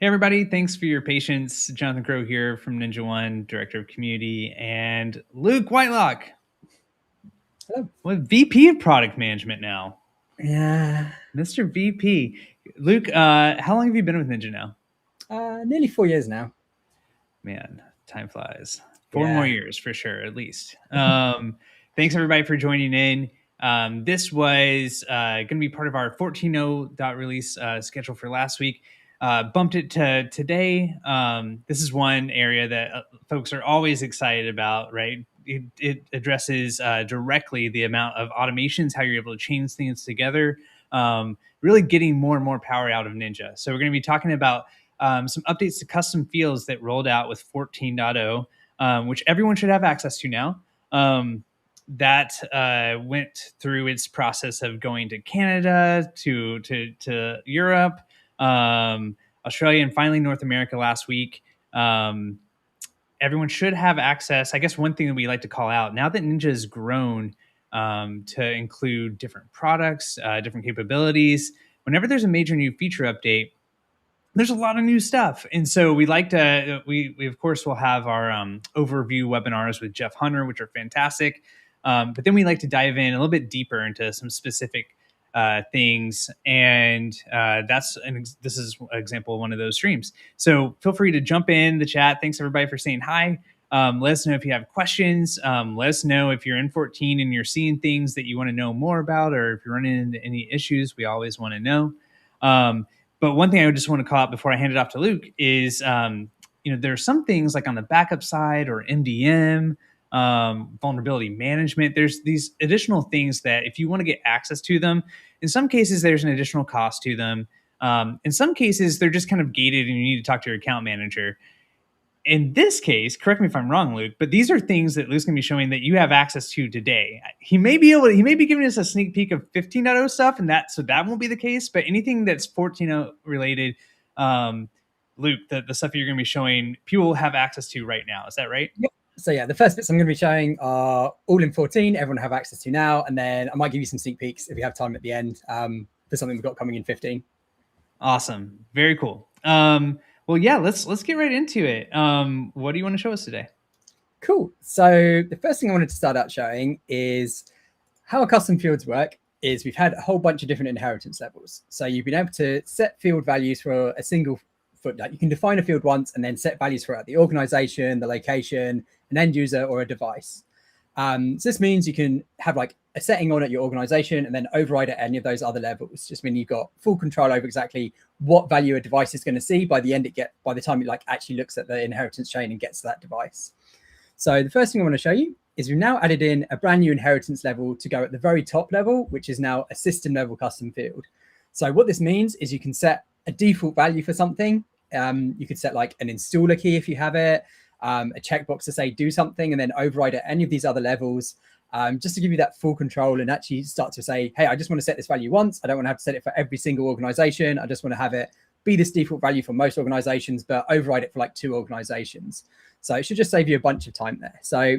Hey everybody, thanks for your patience. Jonathan Crow here from NinjaOne, Director of Community, and Luke Whitelock, Hello. VP of Product Management now. Yeah. Mr. VP. Luke, how long have you been with Ninja now? Nearly 4 years now. Man, time flies. 4 more Yeah. years for sure, at least. Thanks everybody for joining in. This was going to be part of our 14.0 release schedule for last week. Bumped it to today. This is one area that folks are always excited about, right? It addresses directly the amount of automations, how you're able to chain things together, really getting more and more power out of Ninja. So we're going to be talking about some updates to custom fields that rolled out with 14.0, which everyone should have access to now. That went through its process of going to Canada, to Europe, Australia, and finally North America last week. Everyone should have access. I guess one thing that we like to call out, now that Ninja has grown to include different products, different capabilities, whenever there's a major new feature update, there's a lot of new stuff. And so we like to, we of course will have our overview webinars with Jeff Hunter, which are fantastic. But then we like to dive in a little bit deeper into some specific things. And this is an example of one of those streams. So feel free to jump in the chat. Thanks everybody for saying hi. Let us know if you have questions. Let us know if you're in 14 and you're seeing things that you want to know more about, or if you're running into any issues. We always want to know. But one thing I just want to call out before I hand it off to Luke is, there are some things like on the backup side or MDM, vulnerability management. There's these additional things that if you want to get access to them, in some cases, there's an additional cost to them. In some cases, they're just kind of gated and you need to talk to your account manager. In this case, correct me if I'm wrong, Luke, but these are things that Luke's going to be showing that you have access to today. He may be giving us a sneak peek of 15.0 stuff, and that won't be the case. But anything that's 14.0 related, Luke, the stuff you're going to be showing, people will have access to right now. Is that right? Yep. So yeah, the first bits I'm going to be showing are all in 14. Everyone have access to now, and then I might give you some sneak peeks if we have time at the end for something we've got coming in 15. Awesome, very cool. Well, yeah, let's get right into it. What do you want to show us today? Cool. So the first thing I wanted to start out showing is how our custom fields work. Is we've had a whole bunch of different inheritance levels. So you've been able to set field values for a single field. You can define a field once and then set values throughout the organization, the location, an end user, or a device. So this means you can have like a setting on at your organization and then override at any of those other levels. Just mean you've got full control over exactly what value a device is going to see by the time it actually looks at the inheritance chain and gets to that device. So the first thing I want to show you is we've now added in a brand new inheritance level to go at the very top level, which is now a system level custom field. So what this means is you can set a default value for something. You could set like an installer key if you have it, a checkbox to say do something, and then override at any of these other levels, just to give you that full control and actually start to say, hey, I just want to set this value once. I don't want to have to set it for every single organization. I just want to have it be this default value for most organizations, but override it for like 2 organizations. So it should just save you a bunch of time there. So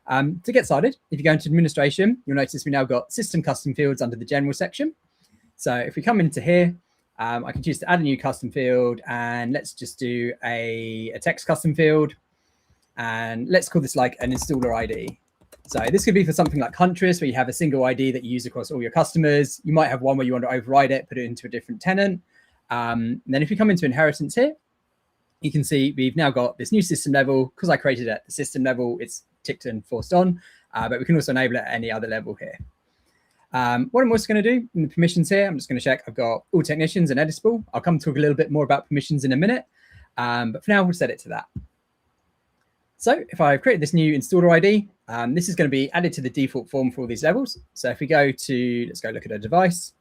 to get started, if you go into administration, you'll notice we now got system custom fields under the general section. So if we come into here, I can choose to add a new custom field, and let's just do a text custom field. And let's call this like an installer ID. So this could be for something like Huntress, where you have a single ID that you use across all your customers. You might have one where you want to override it, put it into a different tenant. And then if you come into inheritance here, you can see we've now got this new system level. Because I created it at the system level, it's ticked and forced on, but we can also enable it at any other level here. What I'm also going to do in the permissions here, I'm just going to check I've got all technicians and editable. I'll come talk a little bit more about permissions in a minute, but for now we'll set it to that. So if I create this new installer ID, this is going to be added to the default form for all these levels. So if we go to, let's go look at a device.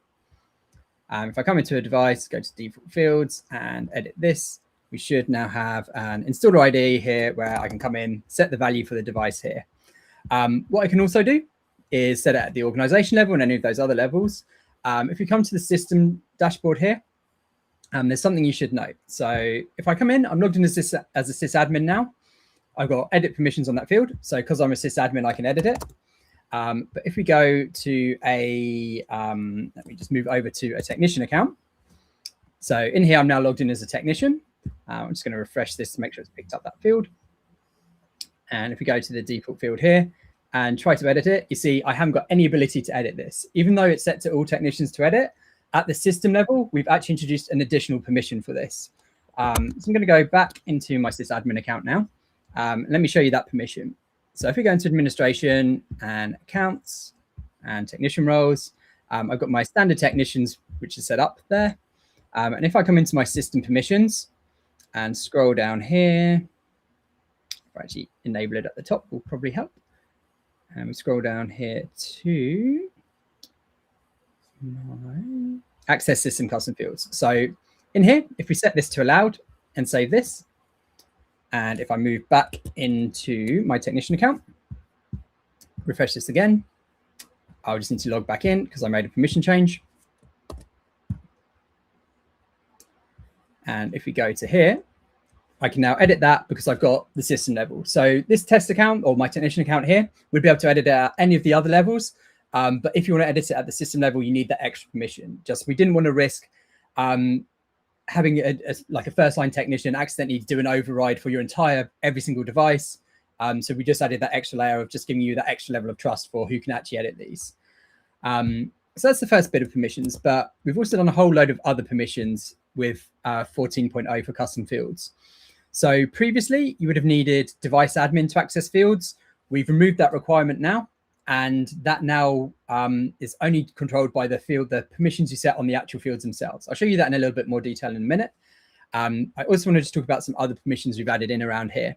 If I come into a device, go to default fields and edit this, we should now have an installer ID here where I can come in, set the value for the device here. What I can also do is set it at the organization level and any of those other levels. If we come to the system dashboard here, there's something you should note. So if I come in, I'm logged in as a sysadmin now. I've got edit permissions on that field. So because I'm a sysadmin, I can edit it. But if we go to let me just move over to a technician account. So in here, I'm now logged in as a technician. I'm just going to refresh this to make sure it's picked up that field. And if we go to the default field here and try to edit it, you see I haven't got any ability to edit this. Even though it's set to all technicians to edit, at the system level, we've actually introduced an additional permission for this. So I'm going to go back into my sysadmin account now. Let me show you that permission. So if we go into administration and accounts and technician roles, I've got my standard technicians, which is set up there. And if I come into my system permissions and scroll down here, if I actually enable it at the top, will probably help. And we scroll down here to my access system custom fields. So in here, if we set this to allowed and save this, and if I move back into my technician account, refresh this again, I'll just need to log back in because I made a permission change. And if we go to here, I can now edit that because I've got the system level. So this test account or my technician account here, we'd be able to edit it at any of the other levels. But if you want to edit it at the system level, you need that extra permission. Just we didn't want to risk having like a first line technician accidentally do an override for your every single device. So we just added that extra layer of just giving you that extra level of trust for who can actually edit these. So that's the first bit of permissions, but we've also done a whole load of other permissions with 14.0 for custom fields. So previously you would have needed device admin to access fields. We've removed that requirement now, and that now is only controlled by the permissions you set on the actual fields themselves. I'll show you that in a little bit more detail in a minute. I also wanted to talk about some other permissions we've added in around here.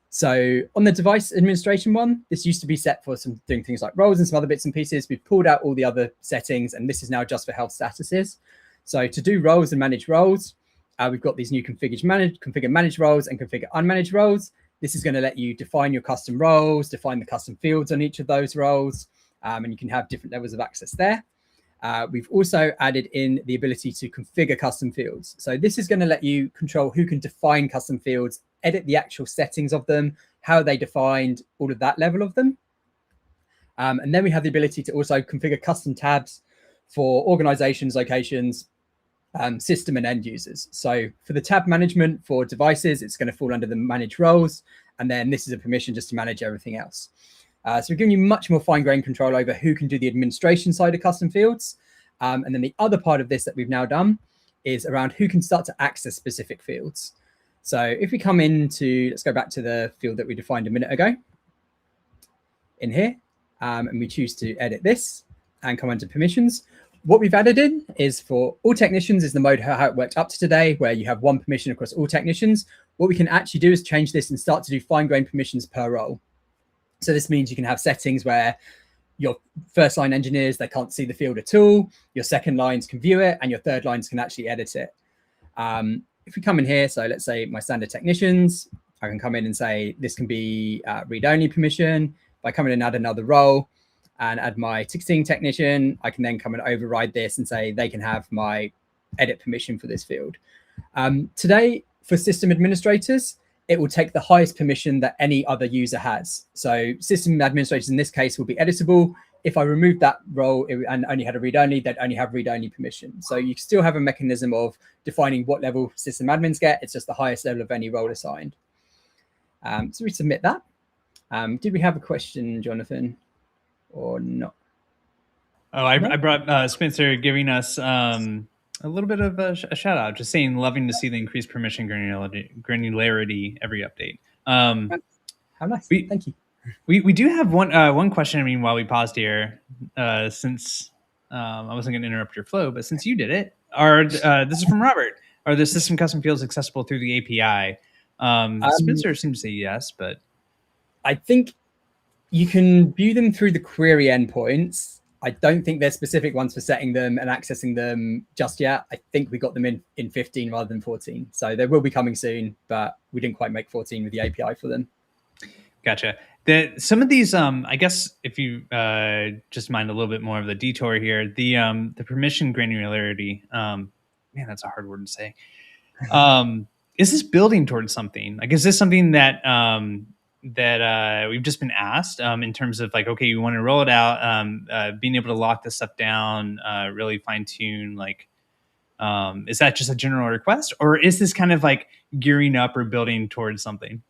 So on the device administration one, this used to be set for doing things like roles and some other bits and pieces. We've pulled out all the other settings, and this is now just for health statuses. So to do roles and manage roles, we've got these new configure manage roles and configure unmanaged roles. This is going to let you define your custom roles, define the custom fields on each of those roles, and you can have different levels of access there. We've also added in the ability to configure custom fields. So this is going to let you control who can define custom fields, edit the actual settings of them, how they defined, all of that level of them. And then we have the ability to also configure custom tabs for organizations, locations, system and end users. So for the tab management for devices, it's going to fall under the manage roles. And then this is a permission just to manage everything else. So we're giving you much more fine-grained control over who can do the administration side of custom fields. And then the other part of this that we've now done is around who can start to access specific fields. So if we come into, let's go back to the field that we defined a minute ago in here, and we choose to edit this and come into permissions. What we've added in is for all technicians is the mode how it worked up to today, where you have one permission across all technicians. What we can actually do is change this and start to do fine-grained permissions per role. So this means you can have settings where your first line engineers, they can't see the field at all. Your second lines can view it, and your third lines can actually edit it. If we come in here, so let's say my standard technicians, I can come in and say this can be read-only permission. If I come in and add another role and add my ticketing technician, I can then come and override this and say they can have my edit permission for this field. Today, for system administrators, it will take the highest permission that any other user has. So system administrators in this case will be editable. If I removed that role and only had a read-only, they'd only have read-only permission. So you still have a mechanism of defining what level system admins get. It's just the highest level of any role assigned. So we submit that. Did we have a question, Jonathan, or not? Oh, I brought Spencer giving us a little bit of a shout out, just saying, loving to see the increased permission granularity every update. How nice. Thank you. We do have one question. I mean, while we paused here, since I wasn't going to interrupt your flow, but since you did it, this is from Robert. Are the system custom fields accessible through the API? Spencer seems to say yes, but I think you can view them through the query endpoints. I don't think there's specific ones for setting them and accessing them just yet. I think we got them in 15 rather than 14. So they will be coming soon, but we didn't quite make 14 with the API for them. Gotcha. Some of these, I guess, if you just mind a little bit more of the detour here, the permission granularity, man, that's a hard word to say. Is this building towards something? Like, is this something that we've just been asked in terms of like, okay, you want to roll it out, being able to lock this stuff down, really fine tune, like, Is that just a general request, or is this kind of like gearing up or building towards something?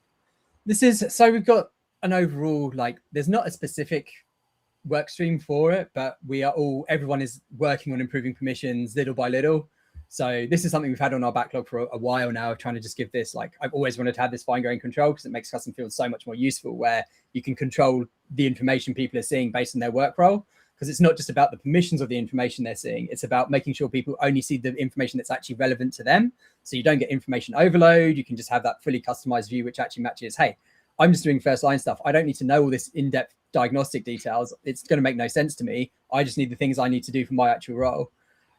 This is, so we've got an overall, like, there's not a specific work stream for it, but everyone is working on improving permissions little by little. So this is something we've had on our backlog for a while now, trying to just give this, like, I've always wanted to have this fine-grained control because it makes custom fields so much more useful, where you can control the information people are seeing based on their work role. Because it's not just about the permissions of the information they're seeing, it's about making sure people only see the information that's actually relevant to them. So you don't get information overload. You can just have that fully customized view, which actually matches, hey, I'm just doing first line stuff. I don't need to know all this in-depth diagnostic details. It's going to make no sense to me. I just need the things I need to do for my actual role.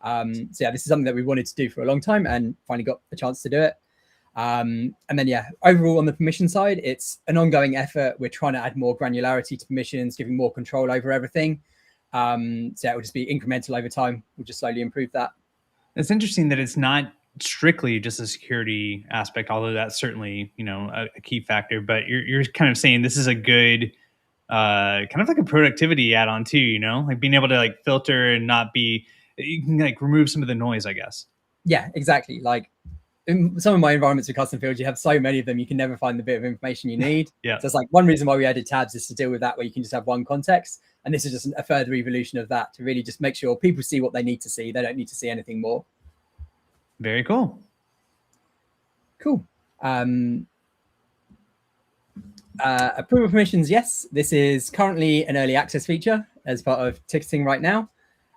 So yeah, this is something that we wanted to do for a long time and finally got a chance to do it. And then, yeah, overall on the permission side, it's an ongoing effort. We're trying to add more granularity to permissions, giving more control over everything. So yeah, it will just be incremental over time. We'll just slowly improve that. It's interesting that it's not strictly just a security aspect, although that's certainly, a key factor. But you're kind of saying this is a good kind of like a productivity add-on too, like being able to like filter and not be, you can like remove some of the noise, I guess. Yeah, exactly. Like in some of my environments with custom fields, you have so many of them, you can never find the bit of information you need. Yeah. So it's like one reason why we added tabs is to deal with that, where you can just have one context. And this is just a further evolution of that, to really just make sure people see what they need to see. They don't need to see anything more. Very cool. Cool. Approval permissions, yes. This is currently an early access feature as part of ticketing right now.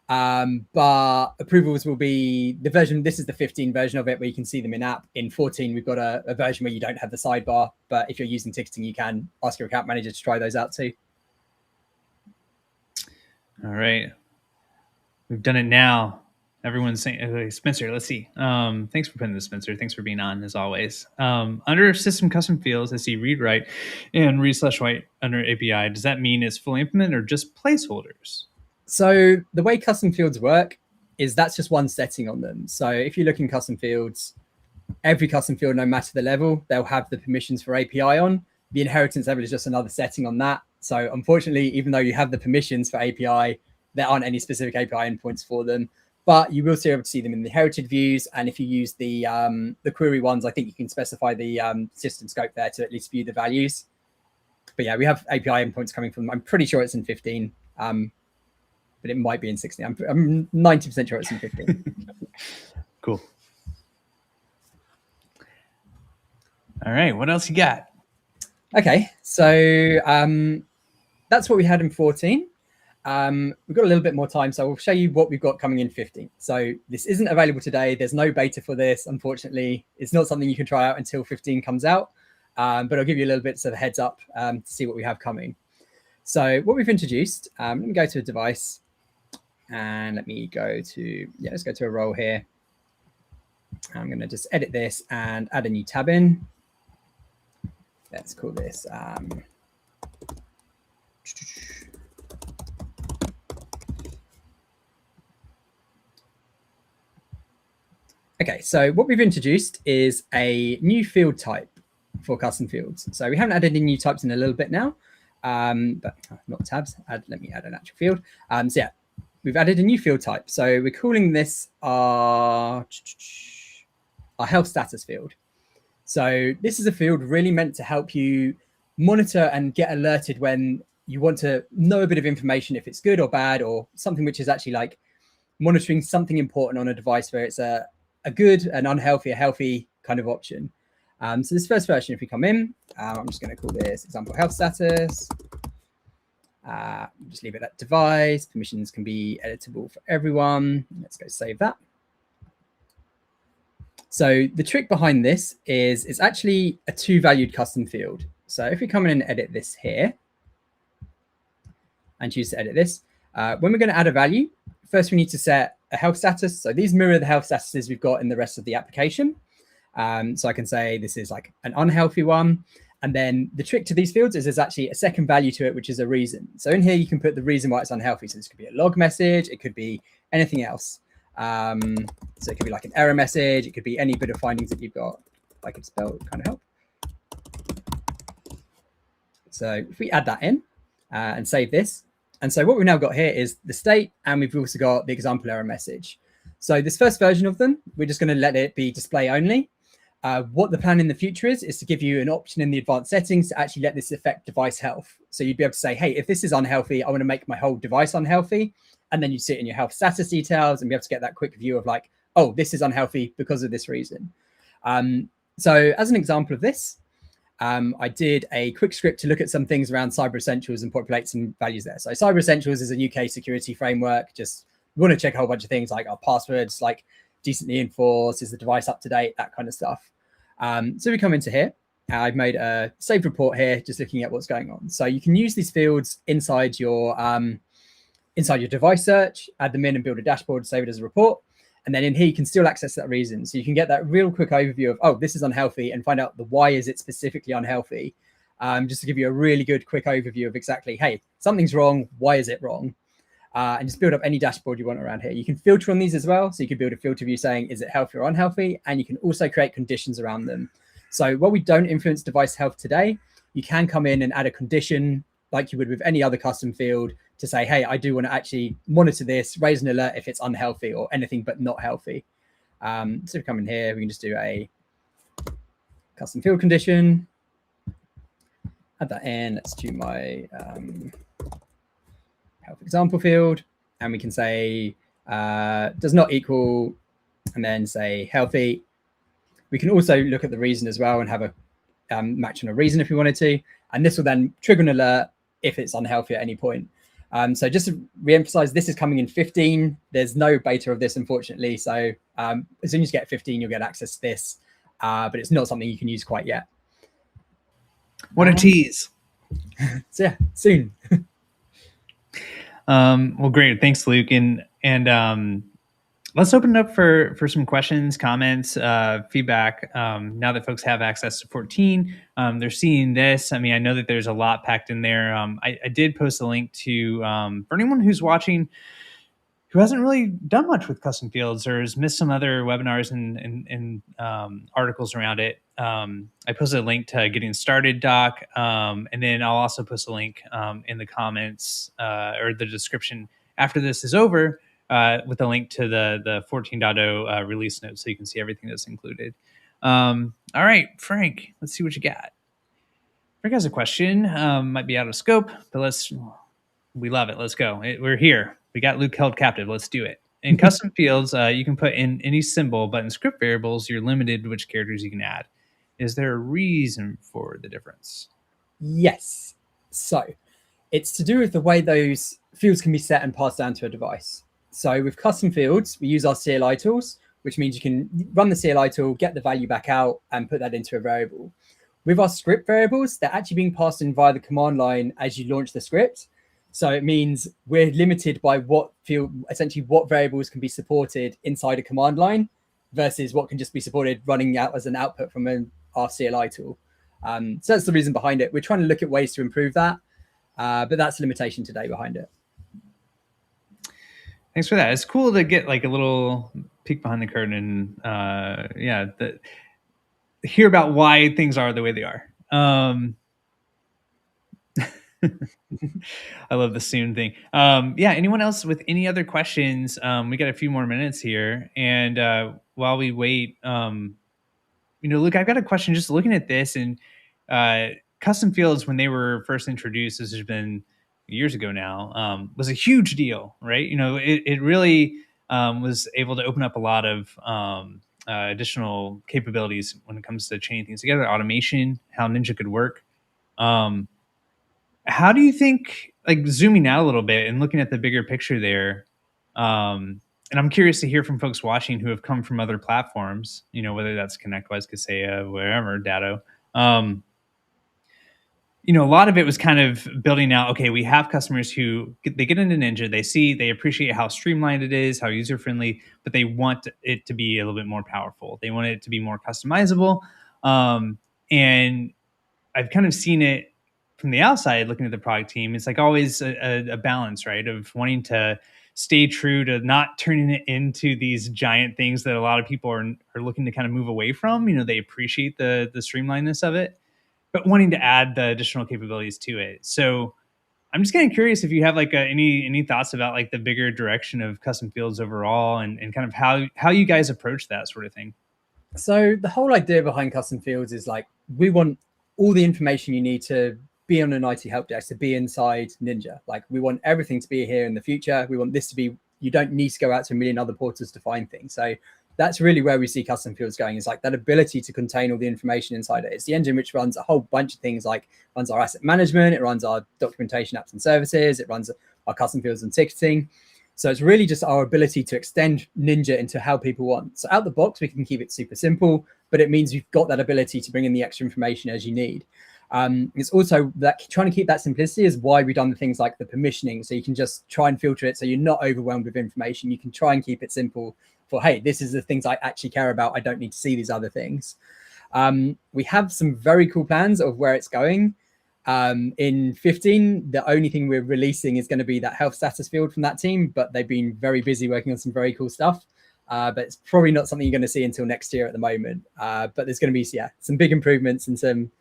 But approvals will be the version, this is the 15 version of it, where you can see them in app. In 14, we've got a version where you don't have the sidebar, but if you're using ticketing, you can ask your account manager to try those out too. All right. We've done it now. Everyone's saying, Spencer, let's see. Thanks for putting this, Spencer. Thanks for being on, as always. Under system custom fields, I see read write and read/write under API. Does that mean it's fully implemented or just placeholders? So the way custom fields work is that's just one setting on them. So if you look in custom fields, every custom field, no matter the level, they'll have the permissions for API on. The inheritance level is just another setting on that. So unfortunately, even though you have the permissions for API, there aren't any specific API endpoints for them, but you will still be able to see them in the inherited views. And if you use the query ones, I think you can specify the system scope there to at least view the values. But yeah, we have API endpoints coming from, I'm pretty sure it's in 15, but it might be in 16. I'm 90% sure it's in 15. Cool. All right, what else you got? Okay, so that's what we had in 14. We've got a little bit more time, so we'll show you what we've got coming in 15. So this isn't available today. There's no beta for this, unfortunately. It's not something you can try out until 15 comes out, but I'll give you a little bit of a heads up to see what we have coming. So what we've introduced, let me go to a device, and let me go to, let's go to a role here. I'm going to just edit this and add a new tab in. Let's call this okay, so what we've introduced is a new field type for custom fields. So we haven't added any new types in a little bit now, but not tabs. Let me add an actual field. So yeah, we've added a new field type. So we're calling this our health status field. So this is a field really meant to help you monitor and get alerted when you want to know a bit of information, if it's good or bad, or something which is actually like monitoring something important on a device where it's a good, an unhealthy, a healthy kind of option. So this first version, if we come in, I'm just going to call this example health status. Just leave it at device. Permissions can be editable for everyone. Let's go save that. So the trick behind this is it's actually a two-valued custom field. So if we come in and edit this here and choose to edit this, when we're going to add a value, first we need to set a health status. So these mirror the health statuses we've got in the rest of the application. So I can say this is like an unhealthy one. And then the trick to these fields is there's actually a second value to it, which is a reason. So in here, you can put the reason why it's unhealthy. So this could be a log message. It could be anything else. So it could be like an error message. It could be any bit of findings that you've got. If I could spell, it would kind of help. So if we add that in and save this. And so what we've now got here is the state, and we've also got the example error message. So this first version of them, we're just going to let it be display only. What the plan in the future is to give you an option in the advanced settings to actually let this affect device health. So you'd be able to say, hey, if this is unhealthy, I want to make my whole device unhealthy. And then you see it in your health status details and be able to get that quick view of like, oh, this is unhealthy because of this reason. So as an example of this, I did a quick script to look at some things around Cyber Essentials and populate some values there. So Cyber Essentials is a UK security framework. Just want to check a whole bunch of things like our passwords, like decently enforced, is the device up to date, that kind of stuff. So we come into here. I've made a saved report here, just looking at what's going on. So you can use these fields inside your device search, add them in and build a dashboard, save it as a report. And then in here, you can still access that reason. So you can get that real quick overview of, oh, this is unhealthy, and find out the why is it specifically unhealthy. Just to give you a really good quick overview of exactly, hey, something's wrong, why is it wrong? And just build up any dashboard you want around here. You can filter on these as well. So you can build a filter view saying, is it healthy or unhealthy? And you can also create conditions around them. So while we don't influence device health today, you can come in and add a condition like you would with any other custom field to say, hey, I do want to actually monitor this, raise an alert if it's unhealthy or anything but not healthy. So we come in here, we can just do a custom field condition, add that in. Let's do my health example field, and we can say does not equal, and then say healthy. We can also look at the reason as well and have a match on a reason if we wanted to, and this will then trigger an alert if it's unhealthy at any point. So just to re-emphasize, this is coming in 15. There's no beta of this, unfortunately. So as soon as you get 15, you'll get access to this, but it's not something you can use quite yet. What a tease. So yeah, soon. Well, great. Thanks, Luke. And let's open it up for some questions, comments, feedback. Now that folks have access to 14, they're seeing this. I mean, I know that there's a lot packed in there. I did post a link to, for anyone who's watching who hasn't really done much with custom fields or has missed some other webinars and articles around it. I posted a link to Getting Started doc, and then I'll also post a link in the comments or the description after this is over with a link to the 14.0 release notes so you can see everything that's included. All right, Frank, let's see what you got. Frank has a question. Might be out of scope, but we love it. Let's go. We're here. We got Luke held captive. Let's do it. In custom fields, you can put in any symbol, but in script variables, you're limited to which characters you can add. Is there a reason for the difference? Yes. So it's to do with the way those fields can be set and passed down to a device. So with custom fields, we use our CLI tools, which means you can run the CLI tool, get the value back out, and put that into a variable. With our script variables, they're actually being passed in via the command line as you launch the script. So it means we're limited by what variables can be supported inside a command line versus what can just be supported running out as an output from our CLI tool. So that's the reason behind it. We're trying to look at ways to improve that, but that's the limitation today behind it. Thanks for that. It's cool to get like a little peek behind the curtain and hear about why things are the way they are. I love the soon thing. Anyone else with any other questions? We got a few more minutes here. And while we wait, Luke, I've got a question just looking at this and custom fields when they were first introduced, this has been years ago now, was a huge deal, right? It really was able to open up a lot of additional capabilities when it comes to chaining things together, automation, how Ninja could work. How do you think, like zooming out a little bit and looking at the bigger picture there, and I'm curious to hear from folks watching who have come from other platforms, whether that's ConnectWise, Kaseya, wherever, Datto. A lot of it was kind of building out, okay, we have customers who they get into Ninja, they appreciate how streamlined it is, how user-friendly, but they want it to be a little bit more powerful. They want it to be more customizable. And I've kind of seen it from the outside looking at the product team. It's like always a balance, right? Of wanting to stay true to not turning it into these giant things that a lot of people are looking to kind of move away from. They appreciate the streamlinedness of it, but wanting to add the additional capabilities to it. So I'm just kind of curious if you have like any thoughts about like the bigger direction of custom fields overall, and kind of how you guys approach that sort of thing. So the whole idea behind custom fields is like we want all the information you need to be on an IT help desk, to be inside Ninja. Like we want everything to be here in the future. We want this to be, you don't need to go out to a million other portals to find things. So that's really where we see custom fields going, is like that ability to contain all the information inside it. It's the engine which runs a whole bunch of things, like runs our asset management, it runs our documentation, apps and services, it runs our custom fields and ticketing. So it's really just our ability to extend Ninja into how people want. So out the box, we can keep it super simple, but it means you've got that ability to bring in the extra information as you need. It's also that trying to keep that simplicity is why we've done the things like the permissioning. So you can just try and filter it so you're not overwhelmed with information. You can try and keep it simple for, hey, this is the things I actually care about. I don't need to see these other things. We have some very cool plans of where it's going. In 15, the only thing we're releasing is going to be that health status field from that team, but they've been very busy working on some very cool stuff. But it's probably not something you're going to see until next year at the moment. But there's going to be, some big improvements and some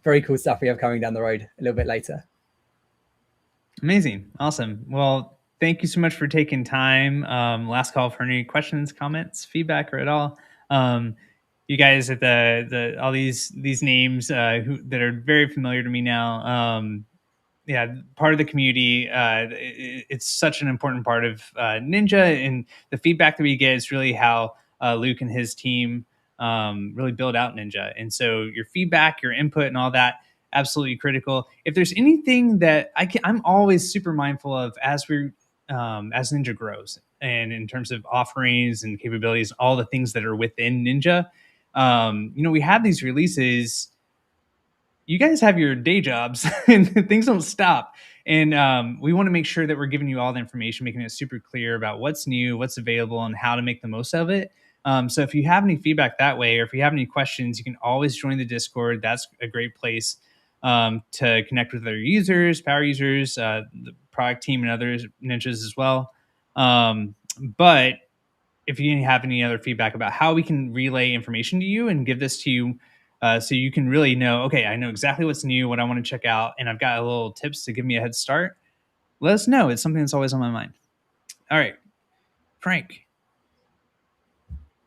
very cool stuff we have coming down the road a little bit later. Amazing. Awesome. Well, thank you so much for taking time. Last call for any questions, comments, feedback, or at all. You guys at the all these names that are very familiar to me now. Yeah, part of the community. It's such an important part of Ninja, and the feedback that we get is really how Luke and his team really build out Ninja. And so your feedback, your input, and all that, absolutely critical. If there's anything that I'm always super mindful of as as Ninja grows, and in terms of offerings and capabilities, all the things that are within Ninja. We have these releases. You guys have your day jobs and things don't stop. And we want to make sure that we're giving you all the information, making it super clear about what's new, what's available, and how to make the most of it. So if you have any feedback that way, or if you have any questions, you can always join the Discord. That's a great place to connect with other users, power users, the product team, and others, ninjas as well. But if you have any other feedback about how we can relay information to you and give this to you, so you can really know, okay, I know exactly what's new, what I want to check out, and I've got a little tips to give me a head start, let us know. It's something that's always on my mind. All right, Frank.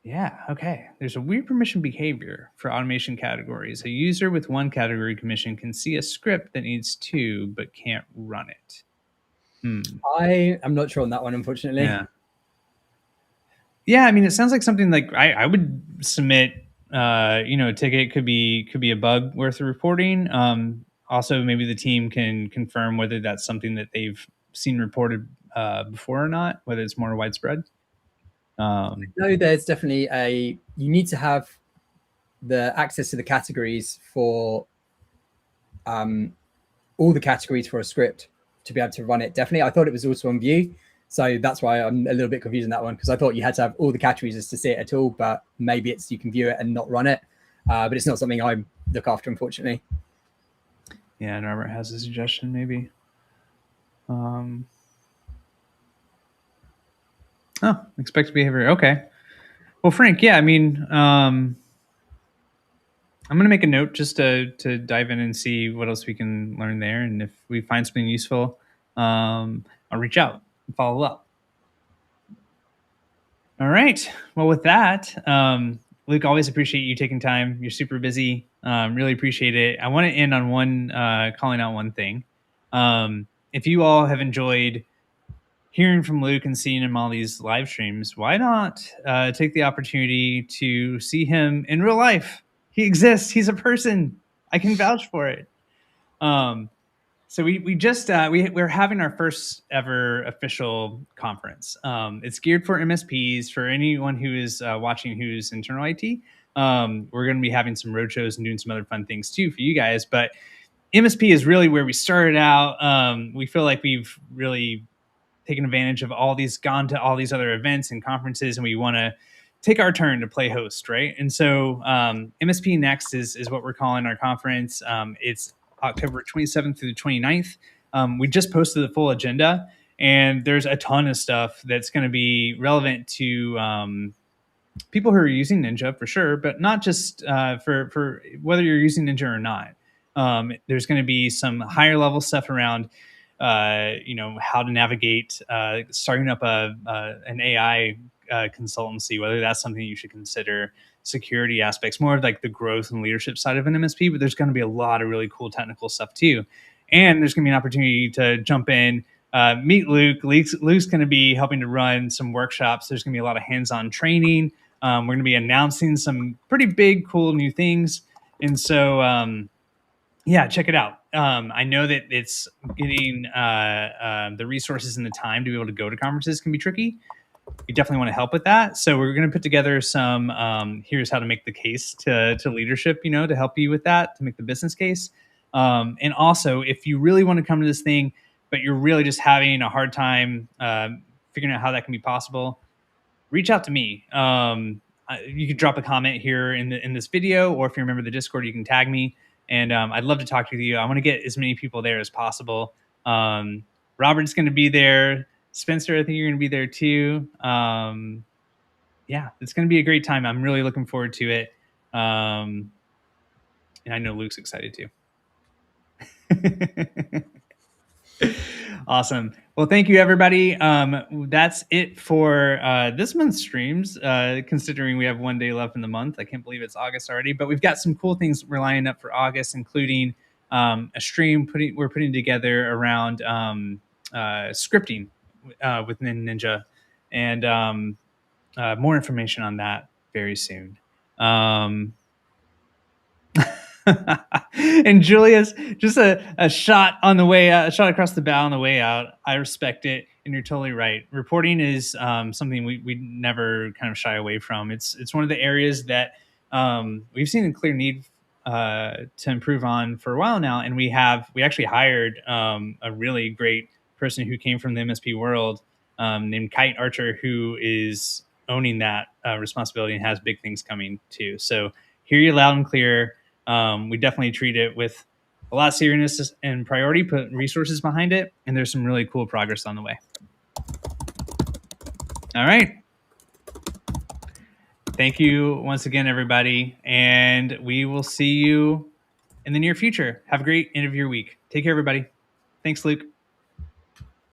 Yeah, okay. There's a weird permission behavior for automation categories. A user with one category permission can see a script that needs two, but can't run it. I am not sure on that one, unfortunately. Yeah, I mean, it sounds like something like I would submit. A ticket could be a bug worth reporting. Also, maybe the team can confirm whether that's something that they've seen reported before or not, whether it's more widespread. No, there's definitely you need to have the access to the categories for all the categories for a script to be able to run it. Definitely. I thought it was also on view. So that's why I'm a little bit confused on that one, because I thought you had to have all the categories just to see it at all, but maybe it's you can view it and not run it. But it's not something I look after, unfortunately. Yeah, and Robert has a suggestion, maybe. Expected behavior. Okay. Well, Frank, yeah, I mean, I'm going to make a note just to dive in and see what else we can learn there. And if we find something useful, I'll reach out and follow up. All right. Well, with that, Luke, always appreciate you taking time. You're super busy. Really appreciate it. I want to end on calling out one thing. If you all have enjoyed hearing from Luke and seeing him all these live streams, why not take the opportunity to see him in real life? He exists. He's a person. I can vouch for it. So we're having our first ever official conference. It's geared for MSPs, for anyone who is watching who's internal IT. We're going to be having some roadshows and doing some other fun things too for you guys. But MSP is really where we started out. We feel like we've really taken advantage of gone to all these other events and conferences, and we want to take our turn to play host, right? And so MSP Next is what we're calling our conference. It's October 27th through the 29th. We just posted the full agenda, and there's a ton of stuff that's going to be relevant to people who are using Ninja for sure, but not just for whether you're using Ninja or not. There's going to be some higher level stuff around how to navigate starting up an AI consultancy, whether that's something you should consider. Security aspects, more of like the growth and leadership side of an MSP, but there's going to be a lot of really cool technical stuff too. And there's going to be an opportunity to jump in, meet Luke. Luke's going to be helping to run some workshops. There's going to be a lot of hands-on training. We're going to be announcing some pretty big, cool new things. And so, yeah, check it out. I know that it's getting the resources and the time to be able to go to conferences can be tricky. We definitely want to help with that. So we're going to put together some here's how to make the case to leadership, to help you with that, to make the business case. And also, if you really want to come to this thing, but you're really just having a hard time figuring out how that can be possible, reach out to me. You can drop a comment here in this video, or if you remember the Discord, you can tag me. And I'd love to talk to you. I want to get as many people there as possible. Robert's going to be there. Spencer, I think you're going to be there too. Yeah, it's going to be a great time. I'm really looking forward to it. And I know Luke's excited too. Awesome. Well, thank you, everybody. That's it for this month's streams, considering we have one day left in the month. I can't believe it's August already, but we've got some cool things we're lining up for August, including a stream we're putting together around scripting within Ninja, and more information on that very soon. And Julius, just a shot on the way out, a shot across the bow on the way out. I respect it, and you're totally right. Reporting is something we never kind of shy away from. It's one of the areas that we've seen a clear need to improve on for a while now, and we actually hired a really great person who came from the MSP world named Kite Archer, who is owning that responsibility and has big things coming too. So hear you loud and clear. We definitely treat it with a lot of seriousness and priority, put resources behind it, and there's some really cool progress on the way. All right. Thank you once again, everybody, and we will see you in the near future. Have a great end of your week. Take care, everybody. Thanks, Luke.